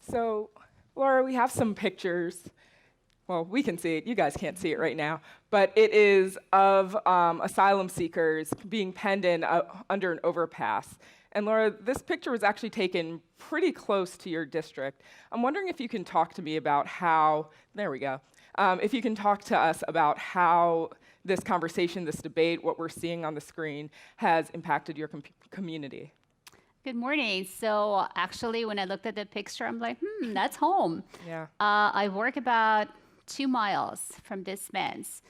So, Laura, we have some pictures. Well, we can see it. You guys can't see it right now. But it is of asylum seekers being penned in under an overpass. And Laura, this picture was actually taken pretty close to your district. I'm wondering if you can talk to me about how, there we go, if you can talk to us about how this conversation, this debate, what we're seeing on the screen, has impacted your community. Good morning. So actually, when I looked at the picture, I'm like, that's home. Yeah. I work about 2 miles from this fence.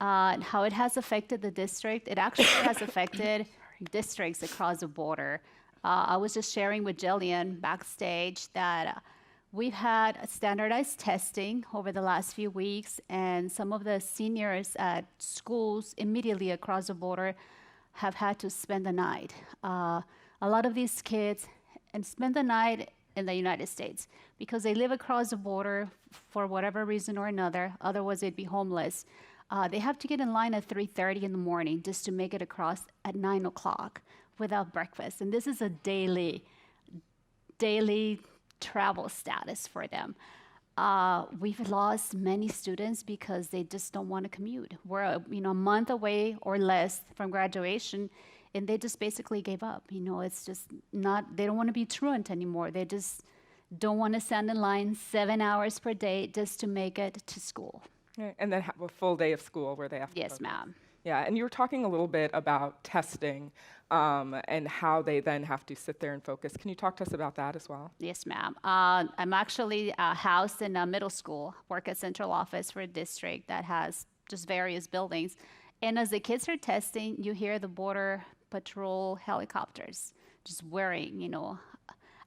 And how it has affected the district, it actually has affected districts across the border. I was just sharing with Jillian backstage that we've had standardized testing over the last few weeks, and some of the seniors at schools immediately across the border have had to spend the night. A lot of these kids and spend the night in the United States because they live across the border for whatever reason or another. Otherwise, they'd be homeless. They have to get in line at 3:30 in the morning just to make it across at 9 o'clock without breakfast. And this is a daily travel status for them. We've lost many students because they just don't want to commute. We're a month away or less from graduation, and they just basically gave up. It's just not, they don't want to be truant anymore. They just don't want to stand in line 7 hours per day just to make it to school. And then have a full day of school where they have to Yes, focus. ma'am. Yeah, and you were talking a little bit about testing and how they then have to sit there and focus. Can you talk to us about that as well? Yes, ma'am. I'm actually housed in a middle school, work at central office for a district that has just various buildings. And as the kids are testing, you hear the Border Patrol helicopters just whirring,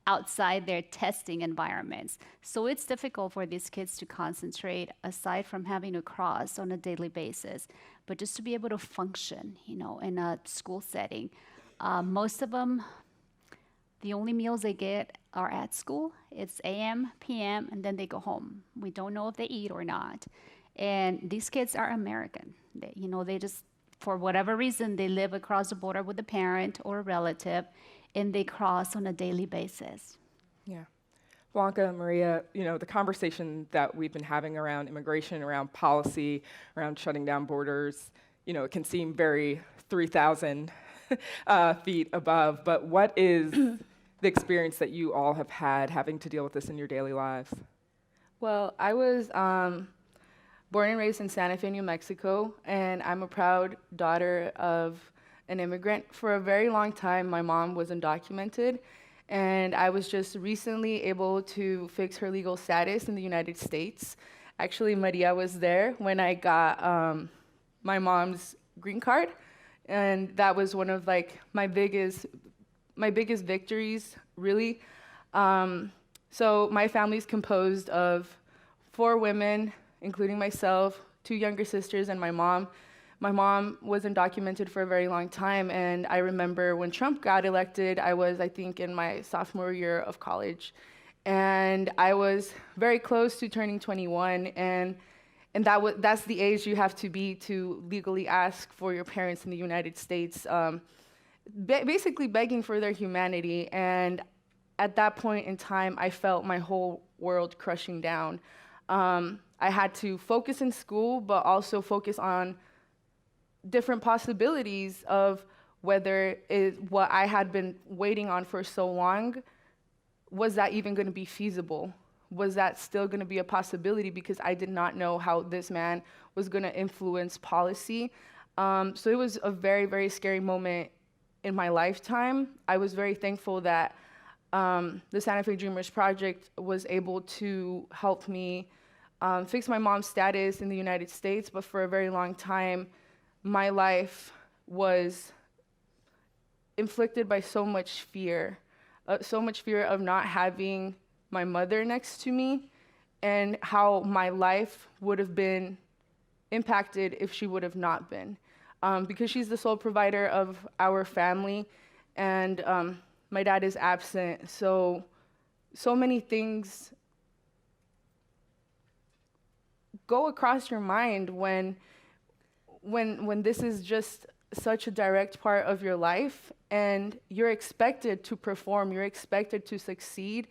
outside their testing environments. So it's difficult for these kids to concentrate aside from having to cross on a daily basis, but just to be able to function, in a school setting. Most of them, the only meals they get are at school. It's AM, PM, and then they go home. We don't know if they eat or not. And these kids are American. They just, for whatever reason, they live across the border with a parent or a relative, and they cross on a daily basis. Yeah. Blanca, Maria, the conversation that we've been having around immigration, around policy, around shutting down borders, it can seem very 3,000 feet above, but what is the experience that you all have had having to deal with this in your daily lives? Well, I was born and raised in Santa Fe, New Mexico, and I'm a proud daughter of an immigrant. For a very long time, my mom was undocumented, and I was just recently able to fix her legal status in the United States. Actually, Maria was there when I got my mom's green card, and that was one of my biggest victories, really. So my family's composed of 4 women, including myself, 2 younger sisters, and my mom. My mom was undocumented for a very long time, and I remember when Trump got elected, I was, I think, in my sophomore year of college. And I was very close to turning 21, and that's the age you have to be to legally ask for your parents in the United States, basically begging for their humanity. And at that point in time, I felt my whole world crushing down. I had to focus in school, but also focus on different possibilities of whether what I had been waiting on for so long, was that even going to be feasible? Was that still going to be a possibility? Because I did not know how this man was going to influence policy. So it was a very, very scary moment in my lifetime. I was very thankful that the Santa Fe Dreamers Project was able to help me fix my mom's status in the United States, but for a very long time, my life was inflicted by so much fear of not having my mother next to me, and how my life would have been impacted if she would have not been. Because she's the sole provider of our family, and my dad is absent, so many things go across your mind when this is just such a direct part of your life, and you're expected to perform, you're expected to succeed.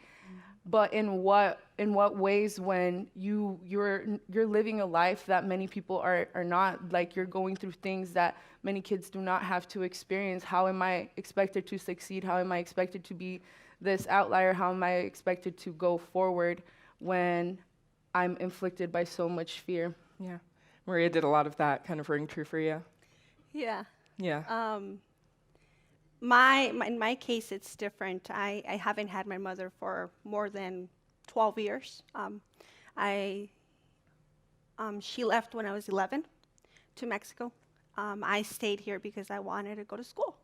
But in what ways, when you're living a life that many people are not, like you're going through things that many kids do not have to experience? How am I expected to succeed? How am I expected to be this outlier? How am I expected to go forward when I'm inflicted by so much fear? Yeah. Maria, did a lot of that kind of ring true for you? Yeah. Yeah. In my case, it's different. I haven't had my mother for more than 12 years. She left when I was 11 to Mexico. I stayed here because I wanted to go to school.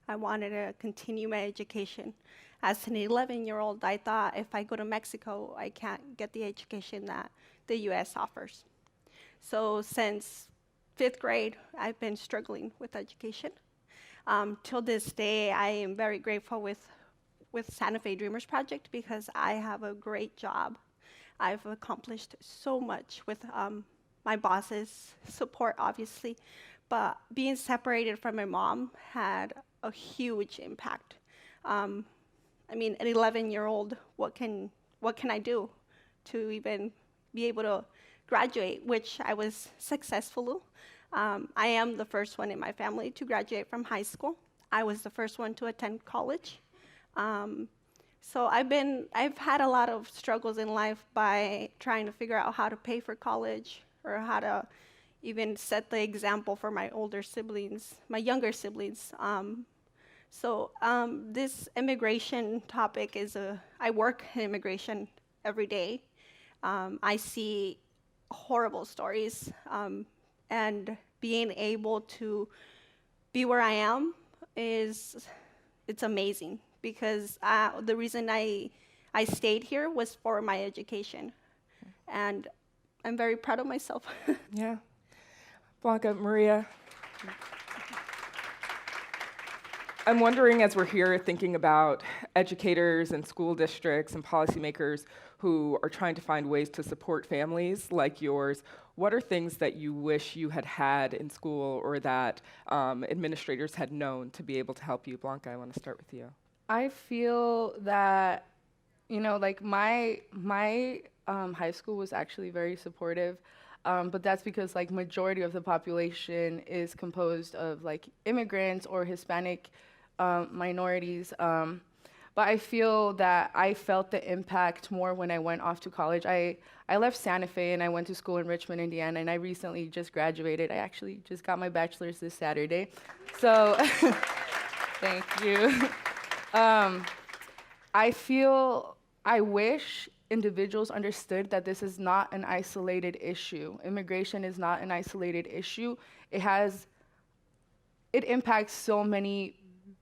I wanted to continue my education. As an 11-year-old, I thought if I go to Mexico, I can't get the education that the U.S. offers. So since 5th grade, I've been struggling with education. Till this day, I am very grateful with Santa Fe Dreamers Project because I have a great job. I've accomplished so much with my boss's support, obviously, but being separated from my mom had a huge impact. I mean, an 11-year-old, what can I do to even be able to graduate, which I was successful. I am the first one in my family to graduate from high school. I was the first one to attend college. So I've had a lot of struggles in life by trying to figure out how to pay for college or how to even set the example for my older siblings, my younger siblings. This immigration topic I work in immigration every day. I see horrible stories, and being able to be where I am it's amazing because the reason I stayed here was for my education, and I'm very proud of myself. Yeah. Blanca, Maria, I'm wondering, as we're here thinking about educators and school districts and policymakers who are trying to find ways to support families like yours, what are things that you wish you had had in school or that administrators had known to be able to help you? Blanca, I want to start with you. I feel that, like my high school was actually very supportive, but that's because like majority of the population is composed of like immigrants or Hispanic minorities. But I feel that I felt the impact more when I went off to college. I left Santa Fe and I went to school in Richmond, Indiana, and I recently just graduated. I actually just got my bachelor's this Saturday. So thank you. I wish individuals understood that this is not an isolated issue. Immigration is not an isolated issue. It impacts so many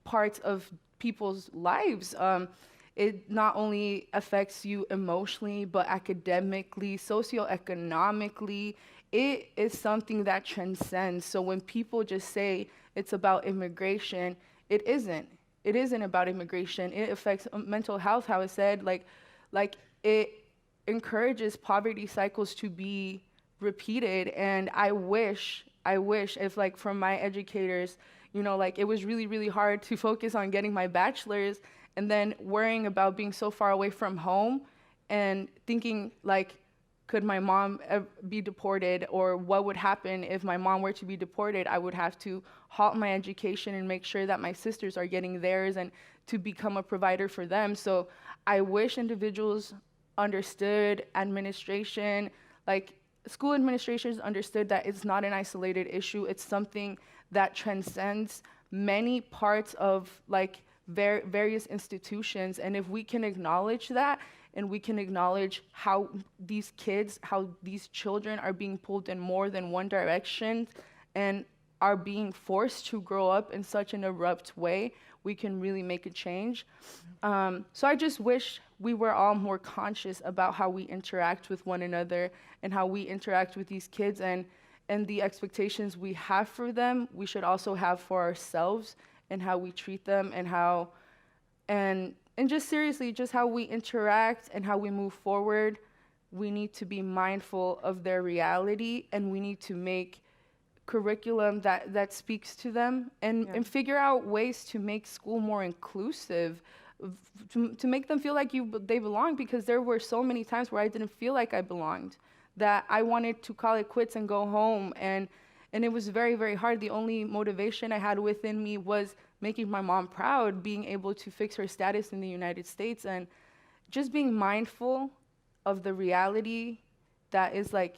parts of people's lives. It not only affects you emotionally, but academically, socioeconomically. It is something that transcends. So when people just say it's about immigration, it isn't. It isn't about immigration. It affects mental health, how it said, like it encourages poverty cycles to be repeated. And I wish if like from my educators, like it was really, really hard to focus on getting my bachelor's and then worrying about being so far away from home and thinking like, could my mom be deported, or what would happen if my mom were to be deported? I would have to halt my education and make sure that my sisters are getting theirs and to become a provider for them. So I wish individuals understood, administration, like school administrations understood that it's not an isolated issue. It's something that transcends many parts of like various institutions. And if we can acknowledge that, and we can acknowledge how these children are being pulled in more than one direction and are being forced to grow up in such an abrupt way, we can really make a change. So I just wish we were all more conscious about how we interact with one another and how we interact with these kids, and the expectations we have for them, we should also have for ourselves, and how we treat them, and just seriously, just how we interact and how we move forward. We need to be mindful of their reality, and we need to make curriculum that speaks to them, and figure out ways to make school more inclusive, to make them feel like they belong, because there were so many times where I didn't feel like I belonged, that I wanted to call it quits and go home, and it was very, very hard. The only motivation I had within me was making my mom proud, being able to fix her status in the United States, and just being mindful of the reality that is like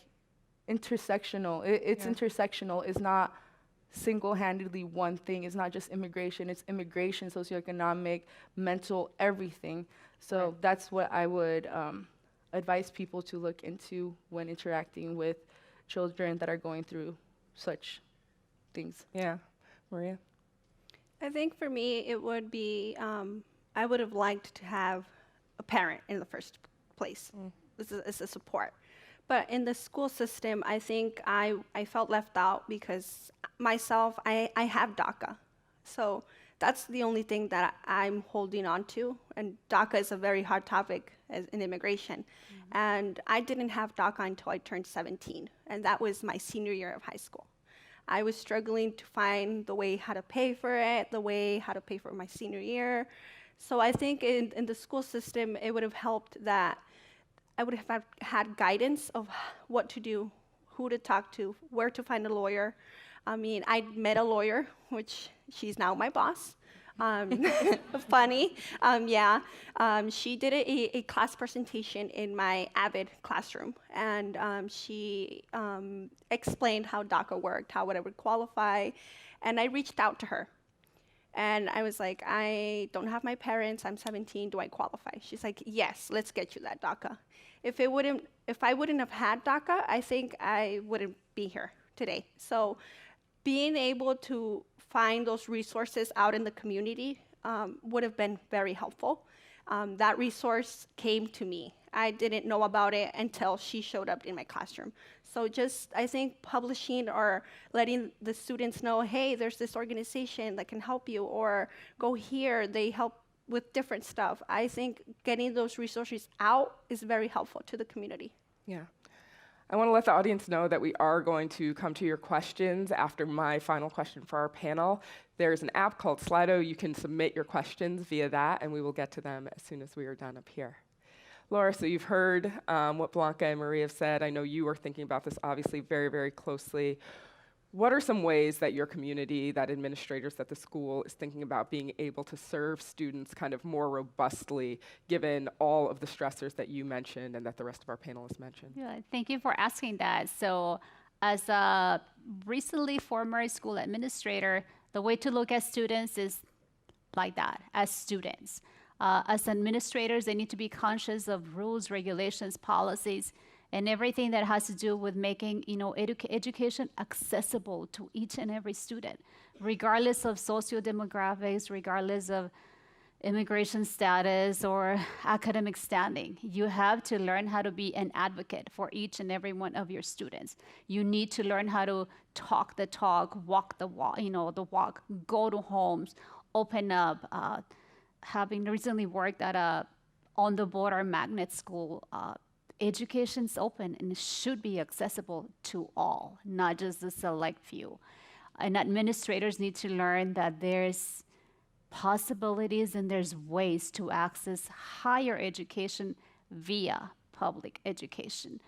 intersectional. It's intersectional. It's not single-handedly one thing. It's not just immigration. It's immigration, socioeconomic, mental, everything. So that's what I would advise people to look into when interacting with children that are going through such things. Yeah. Maria? I think for me, it would be, I would have liked to have a parent in the first place. This is a support. But in the school system, I think I felt left out because myself, I have DACA. So that's the only thing that I'm holding on to. And DACA is a very hard topic in immigration. And I didn't have DACA until I turned 17. And that was my senior year of high school. I was struggling to find the way how to pay for it, the way how to pay for my senior year. So I think in the school system, it would have helped that I would have had guidance of what to do, who to talk to, where to find a lawyer. I mean, I met a lawyer, which she's now my boss. Funny, yeah. She did a class presentation in my AVID classroom, and she explained how DACA worked, how I would qualify, and I reached out to her. And I was like, I don't have my parents, I'm 17, do I qualify? She's like, yes, let's get you that DACA. If I wouldn't have had DACA, I think I wouldn't be here today. So being able to find those resources out in the community would have been very helpful. That resource came to me. I didn't know about it until she showed up in my classroom. So just, I think, publishing or letting the students know, hey, there's this organization that can help you, or go here, they help with different stuff. I think getting those resources out is very helpful to the community. Yeah. I want to let the audience know that we are going to come to your questions after my final question for our panel. There's an app called Slido. You can submit your questions via that, and we will get to them as soon as we are done up here. Laura, so you've heard what Blanca and Maria have said. I know you are thinking about this obviously very, very closely. What are some ways that your community, that administrators, that the school is thinking about being able to serve students kind of more robustly, given all of the stressors that you mentioned and that the rest of our panelists mentioned? Yeah, thank you for asking that. So as a recently former school administrator, the way to look at students is like that, as students. As administrators, they need to be conscious of rules, regulations, policies, and everything that has to do with making, education accessible to each and every student, regardless of socio-demographics, regardless of immigration status or academic standing. You have to learn how to be an advocate for each and every one of your students. You need to learn how to talk the talk, walk the walk, the walk, go to homes, open up. Having recently worked at a on-the-border magnet school, education's open and it should be accessible to all, not just the select few. And administrators need to learn that there's possibilities and there's ways to access higher education via public education.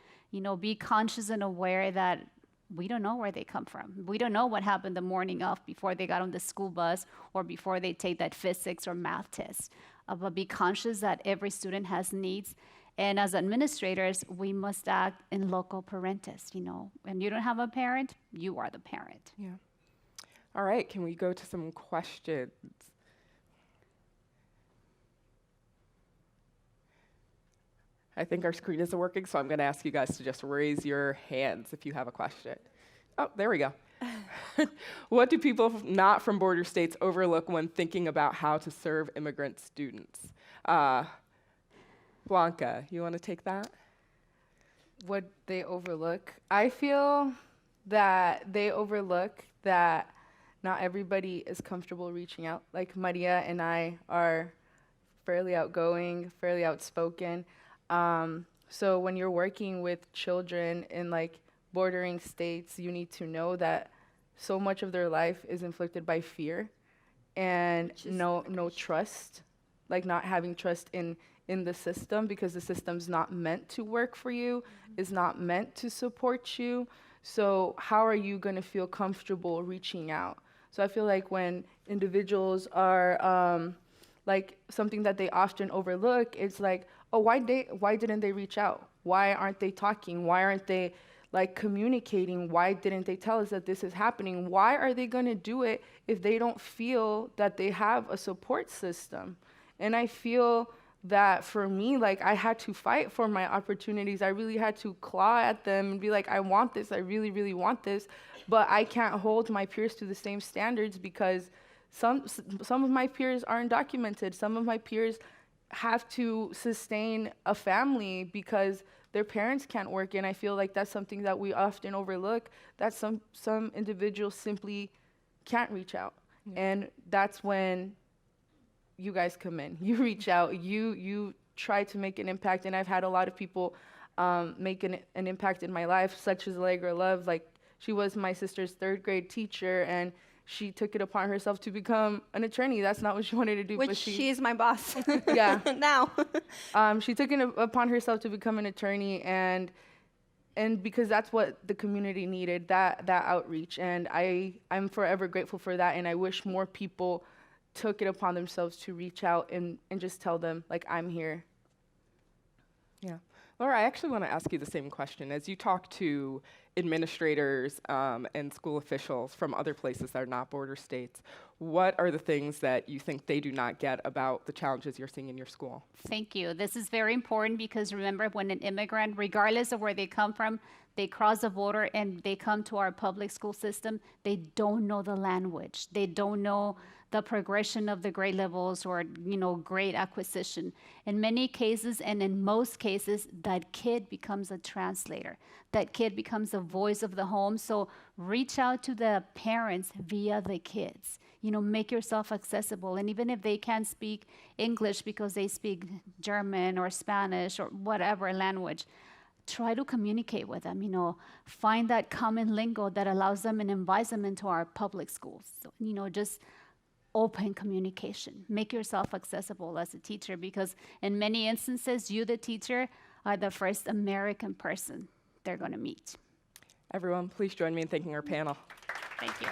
Be conscious and aware that we don't know where they come from. We don't know what happened the morning of before they got on the school bus or before they take that physics or math test. But be conscious that every student has needs. And as administrators, we must act in loco parentis, When you don't have a parent, you are the parent. Yeah. All right, can we go to some questions? I think our screen isn't working, so I'm going to ask you guys to just raise your hands if you have a question. Oh, there we go. What do people not from border states overlook when thinking about how to serve immigrant students? Blanca, you want to take that? What they overlook? I feel that they overlook that not everybody is comfortable reaching out. Like Maria and I are fairly outgoing, fairly outspoken. So when you're working with children in bordering states, you need to know that so much of their life is inflicted by fear and no trust, like not having trust in the system, because the system's not meant to work for you, is not meant to support you. So how are you going to feel comfortable reaching out? So I feel like when individuals are like something that they often overlook, it's like, oh, why didn't they reach out? Why aren't they talking? Why aren't they like communicating? Why didn't they tell us that this is happening? Why are they going to do it if they don't feel that they have a support system? And I feel that for me, like I had to fight for my opportunities. I really had to claw at them and be like, I want this. I really, really want this. But I can't hold my peers to the same standards because some of my peers aren't documented. Some of my peers have to sustain a family because their parents can't work. And I feel like that's something that we often overlook, that some individuals simply can't reach out. Yeah. And that's when you guys come in. You reach out, you try to make an impact. And I've had a lot of people make an impact in my life, such as Allegra Love. Like, she was my sister's third grade teacher, and she took it upon herself to become an attorney. That's not what she wanted to do. Which but she is my boss. Yeah. Now. She took it upon herself to become an attorney, and because that's what the community needed, that outreach. And I'm forever grateful for that, and I wish more people took it upon themselves to reach out and just tell them, like, I'm here. Yeah. Laura, I actually want to ask you the same question. As you talk to administrators and school officials from other places that are not border states, what are the things that you think they do not get about the challenges you're seeing in your school? Thank you. This is very important because remember, when an immigrant, regardless of where they come from, they cross the border and they come to our public school system, they don't know the language. They don't know the progression of the grade levels or, grade acquisition. In many cases, and in most cases, that kid becomes a translator. That kid becomes a voice of the home. So reach out to the parents via the kids. Make yourself accessible. And even if they can't speak English because they speak German or Spanish or whatever language, try to communicate with them, find that common lingo that allows them and invites them into our public schools. So, just open communication. Make yourself accessible as a teacher, because in many instances, you, the teacher, are the first American person they're going to meet. Everyone, please join me in thanking our panel. Thank you.